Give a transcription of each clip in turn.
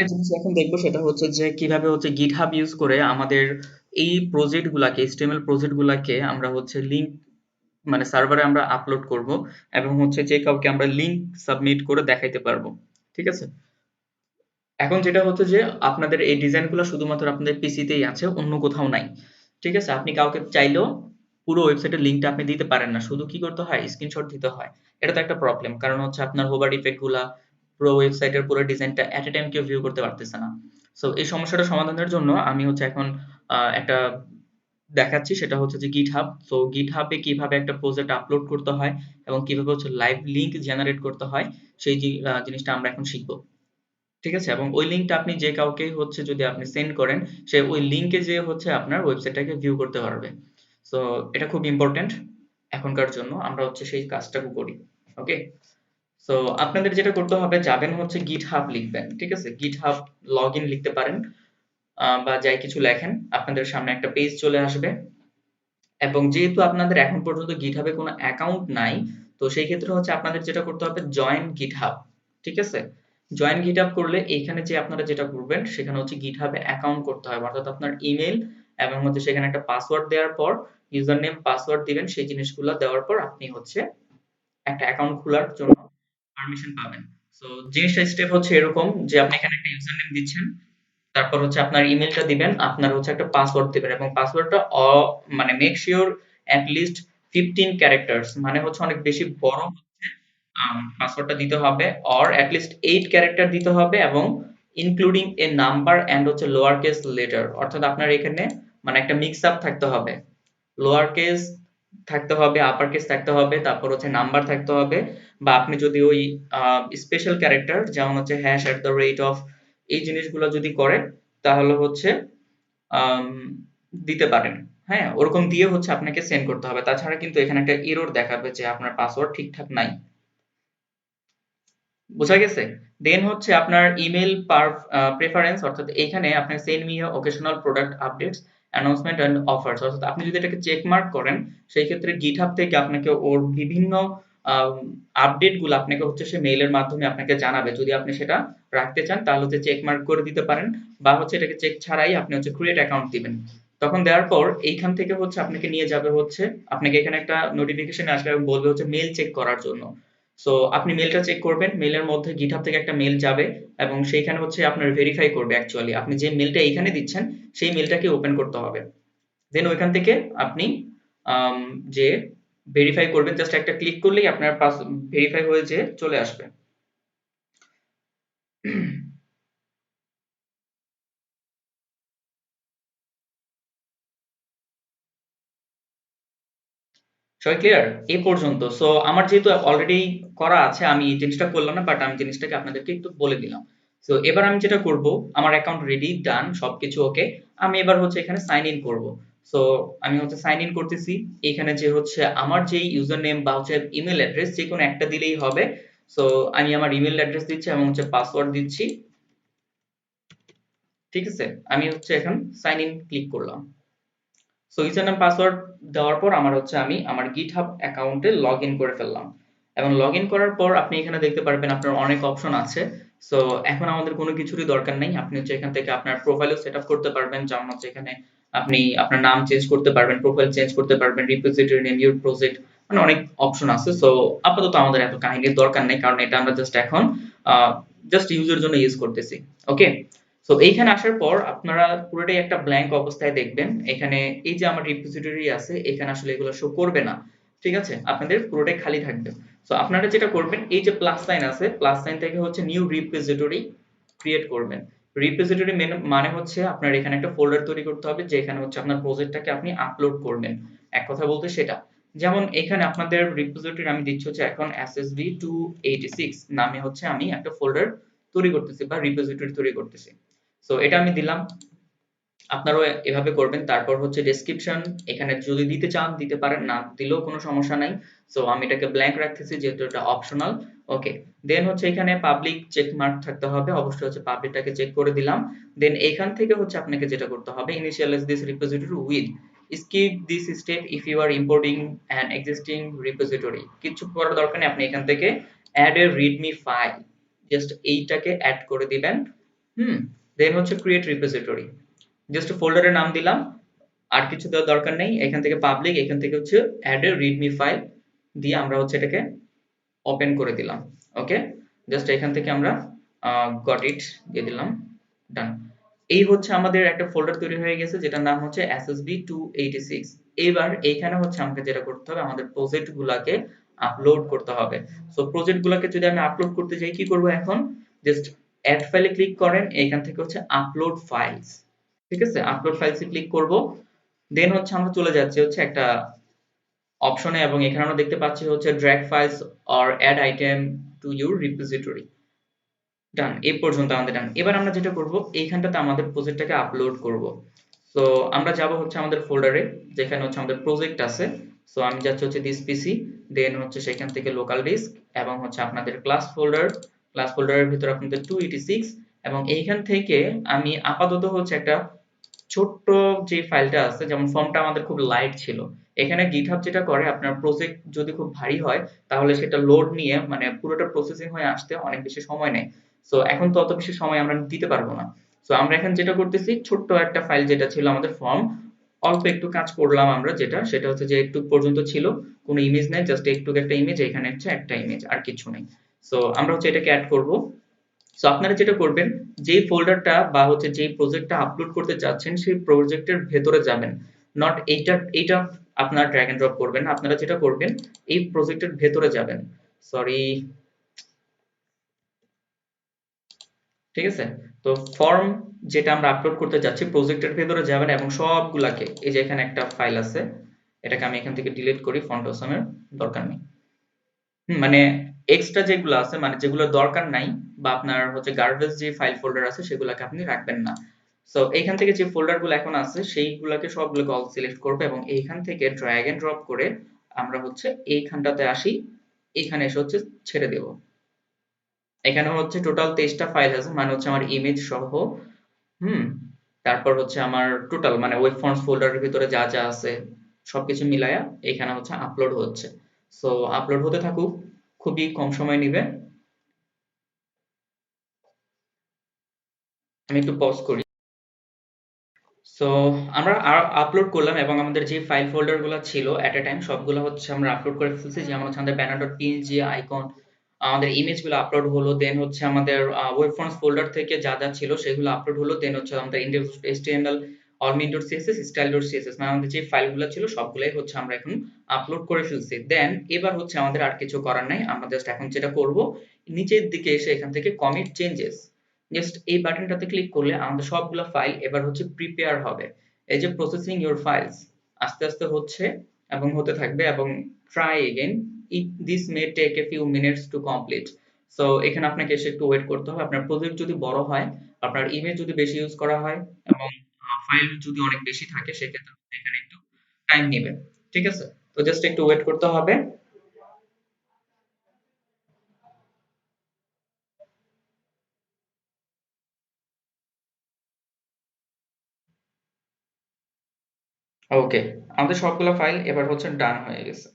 আরেকটা জিনিস এখন দেখবো সেটা হচ্ছে যে কিভাবে হচ্ছে গিটহাব ইউজ করে আমাদের এই প্রজেক্ট গুলাকে এইচটিএমএল প্রজেক্ট গুলাকে আমরা হচ্ছে লিংক মানে সার্ভারে আমরা আপলোড করব এবং হচ্ছে যে কাউকে আমরা লিংক সাবমিট করে দেখাইতে পারবো। ঠিক আছে? এখন যেটা হচ্ছে যে আপনাদের এই ডিজাইনগুলো শুধুমাত্র আপনাদের পিসিতেই আছে, অন্য কোথাও নাই। ঠিক আছে? আপনি কাউকে চাইলেও পুরো ওয়েবসাইটের লিংকটা আপনি দিতে পারেন না। শুধু কি করতে হয়? স্ক্রিনশট দিতে হয়। এটা তো একটা প্রবলেম। কারণ হচ্ছে আপনার হোভার ইফেক্ট গুলা পুরো ওয়েবসাইটের পুরো ডিজাইনটা এট এ টাইম কেউ ভিউ করতে পারতেছে না। সো এই সমস্যাটা সমাধানের জন্য আমি হচ্ছে এখন একটা দেখাচ্ছি, সেটা হচ্ছে যে GitHub। সো GitHub এ কিভাবে একটা প্রজেক্ট আপলোড করতে হয় এবং কিভাবে হচ্ছে লাইভ লিংক জেনারেট করতে হয় সেই জিনিসটা আমরা এখন শিখব। ঠিক আছে? এবং ওই লিঙ্কটা আপনি যে কাউকে হচ্ছে যদি আপনি সেন্ড করেন, সে ওই লিঙ্কে যেয়ে হচ্ছে আপনার ওয়েবসাইটটাকে ভিউ করতে পারবে। সো এটা খুব ইম্পর্টেন্ট এখনকার জন্য। আমরা হচ্ছে সেই কাজটাকে করি। ওকে? সো আপনাদের যেটা করতে হবে, যাবেন হচ্ছে GitHub লিখবেন। ঠিক আছে? GitHub লগইন লিখতে পারেন বা যাই কিছু লেখেন, আপনাদের সামনে একটা পেজ চলে আসবে। এবং যেহেতু আপনাদের এখন পর্যন্ত GitHub এ কোনো অ্যাকাউন্ট নাই, তো সেই ক্ষেত্রে হচ্ছে আপনাদের যেটা করতে হবে জয়েন GitHub। ঠিক আছে? জয়েন GitHub করলে এইখানে যে আপনারা যেটা করবেন সেখানে হচ্ছে GitHub এ অ্যাকাউন্ট করতে হবে। অর্থাৎ আপনার ইমেইল এবং হচ্ছে সেখানে একটা পাসওয়ার্ড দেওয়ার পর ইউজার নেম পাসওয়ার্ড দিবেন, সেই জিনিসগুলো দেওয়ার পর আপনি হচ্ছে একটা অ্যাকাউন্ট খোলার জন্য পারমিশন পাবেন। সো জিনিসটা স্টেপ হচ্ছে এরকম যে আপনি এখানে একটা ইউজার নেম দিচ্ছেন, তারপর হচ্ছে আপনার ইমেলটা দিবেন, আপনার হচ্ছে একটা পাসওয়ার্ড দিবেন এবং পাসওয়ার্ডটা মানে make sure at least 15 characters, মানে হচ্ছে অনেক বেশি বড় হচ্ছে পাসওয়ার্ডটা দিতে হবে, অর এট লিস্ট 8 ক্যারেক্টার দিতে হবে এবং ইনক্লুডিং এ নাম্বার এন্ড হচ্ছে লোয়ার কেস লেটার। অর্থাৎ আপনার এখানে মানে একটা মিক্স আপ থাকতে হবে, লোয়ার কেস থাকতে হবে, আপার কেস থাকতে হবে, তারপর হচ্ছে নাম্বার থাকতে হবে, বা আপনি যদি ওই স্পেশাল ক্যারেক্টার যেমন হচ্ছে hash at the rate of এই জিনিসগুলো যদি করে তাহলে হচ্ছে আম, দিতে পারেন। হ্যাঁ, ওরকম দিয়ে হচ্ছে আপনাকে সেন্ড করতে হবে, তাছাড়া কিন্তু এখানে একটা এরর দেখাবে যে আপনার পাসওয়ার্ড ঠিকঠাক নাই। বোঝা গেছে? দেন হচ্ছে আপনার ইমেল প্রেফারেন্স, অর্থাৎ এইখানে আপনি send me occasional product updates announcement and offers, অর্থাৎ আপনি যদি এটাকে চেক মার্ক করেন সেই ক্ষেত্রে গিটহাব থেকে আপনাকে ওর বিভিন্ন আপডেট গুলো আপনাকে হচ্ছে সে মেইলের মাধ্যমে আপনাকে জানাবে। যদি আপনি সেটা রাখতে চান তাহলে হচ্ছে চেক মার্ক করে দিতে পারেন, বা হচ্ছে এটাকে চেক ছাড়াই আপনি হচ্ছে ক্রিয়েট অ্যাকাউন্ট দিবেন। তখন দেওয়ার পর এইখান থেকে হচ্ছে আপনাকে নিয়ে যাবে হচ্ছে, আপনাকে এখানে একটা নোটিফিকেশন আসবে এবং বলবে হচ্ছে মেইল চেক করার জন্য। সো আপনি মেইলটা চেক করবেন, মেইলের মধ্যে গিটহাব থেকে একটা মেইল যাবে এবং সেইখানে হচ্ছে আপনার ভেরিফাই করবে অ্যাকচুয়ালি আপনি যে মেইলটা এইখানে দিচ্ছেন সেই মেইলটাকে ওপেন করতে হবে। দেন ওইখান থেকে আপনি আম, যে ভেরিফাই করবেন, জাস্ট একটা ক্লিক করলেই আপনার পাস ভেরিফাই হয়ে যে চলে আসবে। সবাই ক্লিয়ার এই পর্যন্ত? সো আমার যেহেতু অলরেডি করা আছে আমি এই জিনিসটা করলাম না, বাট আমি জিনিসটাকে আপনাদেরকে একটু বলে দিলাম। সো এবার আমি যেটা করব, আমার অ্যাকাউন্ট রেডি ডান সবকিছু ওকে, আমি এবার হচ্ছে এখানে সাইন ইন করব। সো আমি হচ্ছে সাইন ইন করতেছি। এখানে যে হচ্ছে আমার যেই ইউজার নেম বা হচ্ছে ইমেল অ্যাড্রেস যে কোনো একটা দিলেই হবে। সো আমি আমার ইমেল অ্যাড্রেস দিচ্ছি এবং হচ্ছে পাসওয়ার্ড দিচ্ছি। ঠিক আছে? আমি হচ্ছে এখন সাইন ইন ক্লিক করলাম। সো ইউজার নেম পাসওয়ার্ড দেওয়ার পর আমার হচ্ছে আমি আমার গিটহাব অ্যাকাউন্টে লগ ইন করে ফেললাম। এবং লগ ইন করার পর আপনি এখানে দেখতে পারবেন আপনার অনেক অপশন আছে। সো এখন আমাদের কোনো কিছুরই দরকার নেই, আপনি হচ্ছে এখান থেকে আপনার প্রোফাইলও সেট আপ করতে পারবেন, যেমন হচ্ছে এখানে আপনি আপনার নাম চেঞ্জ করতে পারবেন, প্রোফাইল চেঞ্জ করতে পারবেন, রিপোজিটরি নেম, ইউর প্রজেক্ট, মানে অনেক অপশন আছে। সো আপাতত আমাদের এত কাহিনীর দরকার নেই, কারণ এটা আমরা জাস্ট এখন জাস্ট ইউজের জন্য ইউজ করতেছি। ওকে? সো এইখানে আসার পর আপনারা পুরোটাই একটা ব্ল্যাঙ্ক অবস্থায় দেখবেন। এখানে এই যে আমার রিপোজিটরি আছে এখানে আসলে এগুলো শো করবে না। ঠিক আছে? আপনাদের পুরোটাই খালি থাকবে। সো আপনারা যেটা করবেন, এই যে প্লাস সাইন আছে, প্লাস সাইন থেকে হচ্ছে নিউ রিপোজিটরি ক্রিয়েট করবেন। রিপোজিটরি মানে হচ্ছে আপনার এখানে একটা ফোল্ডার তৈরি করতে হবে যেখানে হচ্ছে আপনার প্রজেক্টটাকে আপনি আপলোড করবেন। এক কথা বলতে সেটা, যেমন এখানে আপনাদের রিপোজিটরি আমি দিচ্ছি হচ্ছে এখন SSB 286 নামে হচ্ছে আমি একটা ফোল্ডার তৈরি করতেছি বা রিপোজিটরি তৈরি করতেছি। সো এটা আমি দিলাম, আপনারাও এভাবে করবেন। তারপর হচ্ছে ডেসক্রিপশন এখানে যদি দিতে চান দিতে পারেন, না দিলেও কোনো সমস্যা নাই। সো আমি এটাকে ব্ল্যাঙ্ক রাখতেছি যেহেতু এটা অপশনাল। ওকে। দেন হচ্ছে এখানে পাবলিক চেক মার্ক থাকতে হবে, অবশ্যই হচ্ছে পাবলিকটাকে চেক করে দিলাম। দেন এখান থেকে হচ্ছে আপনাকে যেটা করতে হবে, initialize this repository with, skip this step if you are importing an existing repository. কিছু করার দরকার নেই, আপনি এখান থেকে add a readme file, just এইটাকে অ্যাড করে দিবেন। দেন হচ্ছে ক্রিয়েট রিপোজিটরি, জাস্ট ফোল্ডারের নাম দিলাম, আর কিছু দেওয়ার দরকার নেই। এখান থেকে পাবলিক, এখান থেকে হচ্ছে অ্যাড এ রিডমি ফাইল দিয়ে আমরা হচ্ছে এটাকে ওপেন করে দিলাম। ওকে, জাস্ট এখান থেকে আমরা গট ইট দিয়ে দিলাম, ডান। এই হচ্ছে আমাদের একটা ফোল্ডার তৈরি হয়ে গেছে যেটার নাম হচ্ছে SSB 286। এবার এইখানে হচ্ছে আমাকে যেটা করতে হবে, আমাদের প্রজেক্ট গুলাকে আপলোড করতে হবে। সো প্রজেক্ট গুলাকে যদি আমি আপলোড করতে যাই, কি করব এখন, জাস্ট অ্যাড ফাইলে ক্লিক করেন, এখান থেকে হচ্ছে আপলোড ফাইলস, ঠিক আছে, আপলোড ফাইলসে ক্লিক করব। দেন হচ্ছে আমরা চলে যাচ্ছি হচ্ছে একটা অপশনে, এবং এখানে আমরা দেখতে পাচ্ছি হচ্ছে drag files or add item to your repository. Done, এই পর্যন্ত আমাদের ডান। এবার আমরা যেটা করব, এইখানটাতে আমাদের প্রজেক্টটাকে আপলোড করব। সো আমরা যাব হচ্ছে আমাদের ফোল্ডারে, যেখানে হচ্ছে আমাদের প্রজেক্ট আছে। সো আমি যাচ্ছি হচ্ছে দিস পিসি, দেন হচ্ছে সেখান থেকে লোকাল ডিস্ক, এবং হচ্ছে আপনাদের ক্লাস ফোল্ডার, ক্লাস ফোল্ডারের ভিতরে আপনাদের 286, এবং এইখান থেকে আমি আপাতত হচ্ছে একটা ছোট্ট যে ফাইলটা আছে, যেমন ফর্মটা আমাদের খুব লাইট ছিল, এখানে গিটহাব যেটা করে, আপনার প্রজেক্ট যদি খুব ভারী হয় তাহলে সেটা লোড নিয়ে মানে পুরোটা প্রসেসিং হয়ে আসতে অনেক বেশি সময় নেয়। সো এখন তো অত বেশি সময় আমরা দিতে পারবো না। সো আমরা এখন যেটা করতেছি, ছোট্ট একটা ফাইল যেটা ছিল আমাদের ফর্ম, অল্প একটু কাজ করলাম আমরা, যেটা সেটা হচ্ছে যে একটু পর্যন্ত ছিল, কোনো ইমেজ নেই, জাস্ট একটু একটা ইমেজ, এখানে হচ্ছে একটা ইমেজ, আর কিছু নেই। সো আমরা হচ্ছে এটাকে অ্যাড করব। সো আপনারা যেটা করবেন, যেই ফোল্ডারটা বা হচ্ছে যেই প্রজেক্টটা আপলোড করতে চাচ্ছেন সেই প্রজেক্টের ভেতরে যাবেন, নট এইটা আপনারা ড্র্যাগ এন্ড ড্রপ করবেন না। আপনারা যেটা করবেন, এই প্রজেক্টের ভেতরে যাবেন, সরি, ঠিক আছে। তো ফর্ম যেটা আমরা আপলোড করতে যাচ্ছি, প্রজেক্টের ভেতরে যাবেন এবং সবগুলাকে, এই যে এখানে একটা ফাইল আছে, এটাকে আমি এখান থেকে ডিলিট করি, ফন্ট অসমের দরকার নেই। মানে এক্সট্রা যেগুলো আছে, মানে যেগুলো দরকার নাই, বা আপনার হচ্ছে গার্বেজ যে ফাইল ফোল্ডার আছে সেগুলোকে আপনি রাখবেন না। সো এইখান থেকে যে ফোল্ডার গুলো এখন আছে সেইগুলোকে সবগুলোকে অল সিলেক্ট করবে, এবং এইখান থেকে ড্র্যাগ এন্ড ড্রপ করে আমরা হচ্ছে এইখানটাতে আসি, এখানে এসে হচ্ছে ছেড়ে দেব। এখানে হচ্ছে টোটাল 23টা ফাইল আছে, মানে হচ্ছে আমার ইমেজ সহ, হুম, তারপর হচ্ছে আমার টোটাল মানে ওয়েব ফর্মস ফোল্ডারের ভিতরে যা যা আছে সবকিছু মিলায়া এখানে হচ্ছে আপলোড হচ্ছে। সো আপলোড হতে থাকুক, খুবই কম সময় নিবে। আমি একটু পজ করি। সো আমরা আপলোড করলাম, এবং আমাদের যে ফাইল ফোল্ডার গুলো ছিল এট এ টাইম সবগুলো হচ্ছে আমরা আপলোড করে ফেলছি। যেমন হচ্ছে আমাদের ব্যানার ডট পিএনজি আইকন, আমাদের ইমেজ গুলো আপলোড হলো, দেন হচ্ছে আমাদের ওয়েব ফর্মস ফোল্ডার থেকে যা যা ছিল সেগুলো আপলোড হলো, দেন হচ্ছে আমাদের ইন্ডেক্স এচটিএমএল, অলমিন dot CSS, style dot CSS, মানে আমাদের যে ফাইলগুলো ছিল সবগুলাই হচ্ছে আমরা এখন আপলোড করে ফেলছি। দেন এবার হচ্ছে আমাদের আর কিছু করার নাই, আমরা জাস্ট এখন যেটা করব, নিচের দিকে এসে এখান থেকে কমিট চেঞ্জেস, জাস্ট এই বাটনটাতে ক্লিক করলে আমাদের সবগুলো ফাইল এবার হচ্ছে প্রিপেয়ার হবে। এই যে প্রসেসিং ইউর ফাইলস আস্তে আস্তে হচ্ছে এবং হতে থাকবে, এবং try again, this may take a few minutes to complete. So এখানে আপনাকে এসে একটু ওয়েট করতে হবে। আপনার প্রজেক্ট যদি বড় হয়, আপনার ইমেজ যদি বেশি ইউজ করা হয়, এবং ফাইল যদি অনেক বেশি থাকে, সেক্ষেত্রে এখানে একটু টাইম নেবে, ঠিক আছে। তো জাস্ট একটু ওয়েট করতে হবে। ওকে, আমাদের সবগুলো ফাইল এবার হচ্ছে ডান হয়ে গেছে,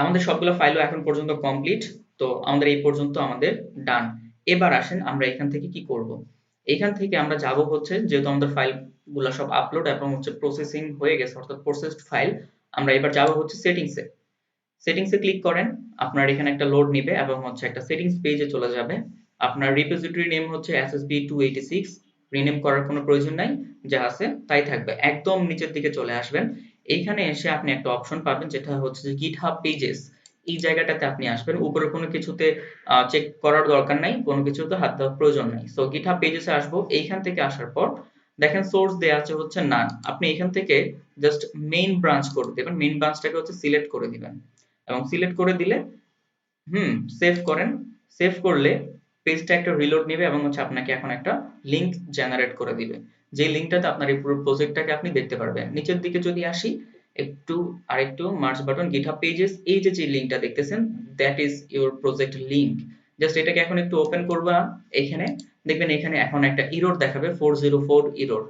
আমাদের সবগুলো ফাইলও এখন পর্যন্ত কমপ্লিট। তো আমাদের এই পর্যন্ত আমাদের ডান। এবার আসেন আমরা এখান থেকে কি করব, এখান থেকে আমরা যাব হচ্ছে, যেহেতু আমাদের ফাইল গুলা সব আপলোড এবং হচ্ছে প্রসেসিং হয়ে গেছে, অর্থাৎ প্রসেসড ফাইল, আমরা এবার যাব হচ্ছে সেটিংসে। সেটিংসে ক্লিক করেন, আপনার এখানে একটা লোড নিবে এবং হচ্ছে একটা সেটিংস পেজে চলে যাবে। আপনার রিপোজিটরি নেম হচ্ছে SSB 286, রিনেম করার কোনো প্রয়োজন নাই, যা আছে তাই থাকবে। একদম নিচের দিকে চলে আসবেন, এইখানে এসে আপনি একটা অপশন পাবেন যেটা হচ্ছে যে গিটহাব পেজেস। এই জায়গাটাতে আপনি আসবেন, উপরে কোনো কিছুতে চেক করার দরকার নাই, কোনো কিছুতে হাত দেওয়ার প্রয়োজন নাই। সো গিটহাব পেজেসে আসবো, এইখান থেকে আসার পর দেখেন সোর্স দেয়া আছে হচ্ছে নান, আপনি এখান থেকে জাস্ট মেইন ব্রাঞ্চ করে দিবেন, মেইন ব্রাঞ্চটাকে হচ্ছে সিলেক্ট করে দিবেন, এবং সিলেক্ট করে দিলে সেভ করেন। সেভ করলে পেজটা একটা রিলোড নেবে, এবং হচ্ছে আপনাকে এখন একটা লিংক জেনারেট করে দিবে, যে লিংকটাতে আপনার এই পুরো প্রজেক্টটাকে আপনি দেখতে পারবেন। নিচের দিকে যদি আসি একটু, আরেকটু মার্জ বাটন গিটহাব পেজেস, এই যে যে লিংকটা দেখতেছেন, that is your project link. Just এটাকে এখন একটু ওপেন করবা, এখানে দেখবেন এখানে এখন একটা ইরর দেখাবে, 404 ইরর,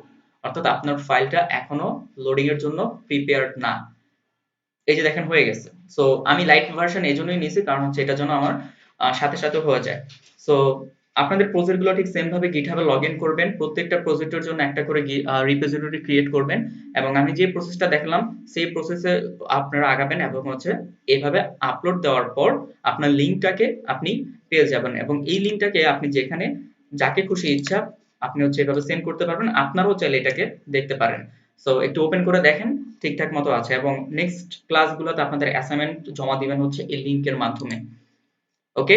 অর্থাৎ আপনার ফাইলটা এখনো লোডিং এর জন্য প্রিপেয়ার্ড না। এই যে দেখেন হয়ে গেছে। সো আমি লাইট ভার্সন এই জন্যই নিয়েছি, কারণ হচ্ছে এটা যেন আমার সাথে সাথে হয়ে যায়। সো আপনাদের প্রজেক্ট গুলো ঠিক সেম ভাবে গিটহাবে লগ ইন করবেন, প্রত্যেকটা প্রজেক্টের জন্য একটা করে রিপোজিটরি ক্রিয়েট করবেন এবং আমি যে প্রসেসটা দেখলাম সেই প্রসেসে আপনারা আগাবেন এবং হচ্ছে এইভাবে আপলোড দেওয়ার পর আপনার লিঙ্কটাকে আপনি পেয়ে যাবেন এবং এই লিঙ্কটাকে আপনি যেখানে যাকে খুশি ইচ্ছা আপনি হচ্ছে এভাবে সেন্ড করতে পারবেন, আপনারাও চাইলে এটাকে দেখতে পারেন। সো একটু ওপেন করে দেখেন ঠিকঠাক মতো আছে এবং নেক্সট ক্লাসগুলোতে আপনাদের অ্যাসাইনমেন্ট জমা দিবেন হচ্ছে এই লিঙ্কের মাধ্যমে। ওকে।